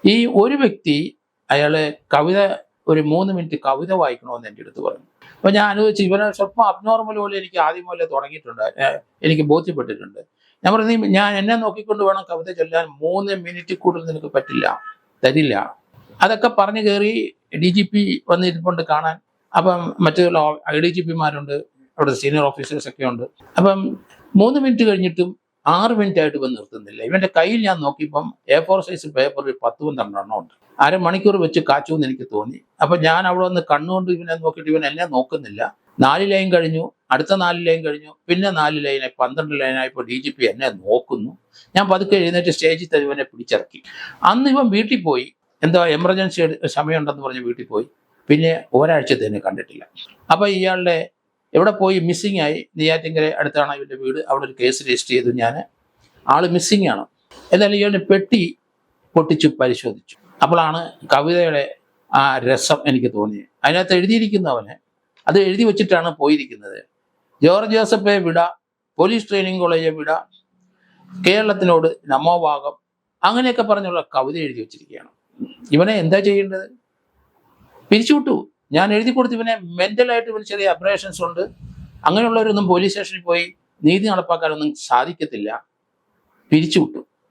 ഈ ഒരു വ്യക്തി അയാള് കവിത ഒരു 3 മിനിറ്റ് കവിത വായിക്കണമെന്ന് എൻ്റെ അടുത്ത് പറഞ്ഞു. അപ്പൊ ഞാൻ ആലോചിച്ചു, ഇവനെ സ്വല്പം അബ്നോർമൽ പോലെ എനിക്ക് ആദ്യം പോലെ തുടങ്ങിയിട്ടുണ്ട്, എനിക്ക് ബോധ്യപ്പെട്ടിട്ടുണ്ട്. ഞാൻ പറഞ്ഞു, ഞാൻ എന്നെ നോക്കിക്കൊണ്ട് വേണം കവിത ചൊല്ലാൻ, 3 മിനിറ്റ് കൂടുതൽ നിനക്ക് പറ്റില്ല, തരില്ല. അതൊക്കെ പറഞ്ഞു കയറി DGP വന്നിരിപ്പുണ്ട് കാണാൻ. അപ്പം മറ്റുള്ള IDGPമാരുണ്ട്, അവിടെ സീനിയർ ഓഫീസേഴ്സ് ഒക്കെ ഉണ്ട്. അപ്പം 3 മിനിറ്റ് കഴിഞ്ഞിട്ടും 6 മിനിറ്റ് ആയിട്ട് ഇവൻ നിർത്തുന്നില്ല. ഇവന്റെ കയ്യിൽ ഞാൻ നോക്കിയപ്പം A4 സൈസ് പേപ്പർ 10-12 എണ്ണം ഉണ്ട്. അരമണിക്കൂർ വെച്ച് കാച്ചു എന്ന് എനിക്ക് തോന്നി. അപ്പൊ ഞാൻ അവിടെ വന്ന് കണ്ണുകൊണ്ട് ഇവനെ നോക്കിയിട്ട് ഇവൻ എന്നെ നോക്കുന്നില്ല. 4 ലൈൻ കഴിഞ്ഞു, അടുത്ത 4 ലൈൻ കഴിഞ്ഞു, പിന്നെ 4 ലൈനായി 12 ലൈനായപ്പോൾ DGP എന്നെ നോക്കുന്നു. ഞാൻ പതുക്കെ എഴുന്നേറ്റ് സ്റ്റേജിൽ തന്നെ ഇവനെ പിടിച്ചിറക്കി. അന്ന് ഇവൻ വീട്ടിൽ പോയി, എന്താ എമർജൻസി സമയമുണ്ടെന്ന് പറഞ്ഞ് വീട്ടിൽ പോയി. പിന്നെ ഒരാഴ്ചത്തേന് കണ്ടിട്ടില്ല. അപ്പൊ ഇയാളുടെ എവിടെ പോയി, മിസ്സിംഗ് ആയി. നെയ്യാറ്റിൻകര അടുത്താണ് ഇവൻ്റെ വീട്. അവിടെ ഒരു കേസ് രജിസ്റ്റർ ചെയ്തു. ഞാൻ ആള് മിസ്സിംഗ് ആണ്. എന്നാലും ഇയാളുടെ പെട്ടി പൊട്ടിച്ച് പരിശോധിച്ചു. അപ്പോഴാണ് കവിതയുടെ ആ രസം എനിക്ക് തോന്നിയത്. അതിനകത്ത് എഴുതിയിരിക്കുന്നവന് അത് എഴുതി വെച്ചിട്ടാണ് പോയിരിക്കുന്നത്. ജോർജ് ജോസഫെ വിട, പോലീസ് ട്രെയിനിങ് കോളേജെ വിട, കേരളത്തിനോട് നമോഭാഗം, അങ്ങനെയൊക്കെ പറഞ്ഞുള്ള കവിത എഴുതി വെച്ചിരിക്കുകയാണ്. ഇവനെ എന്താ ചെയ്യേണ്ടത്? പിരിച്ചുവിട്ടു. ഞാൻ എഴുതി കൊടുത്ത് ഇവനെ മെന്റലായിട്ട് ഇവന് ചെറിയ അബ്രേഷൻസ് ഉണ്ട്. അങ്ങനെയുള്ളവരൊന്നും പോലീസ് സ്റ്റേഷനിൽ പോയി നീതി നടപ്പാക്കാനൊന്നും സാധിക്കത്തില്ല. പിരിച്ചുവിട്ടു.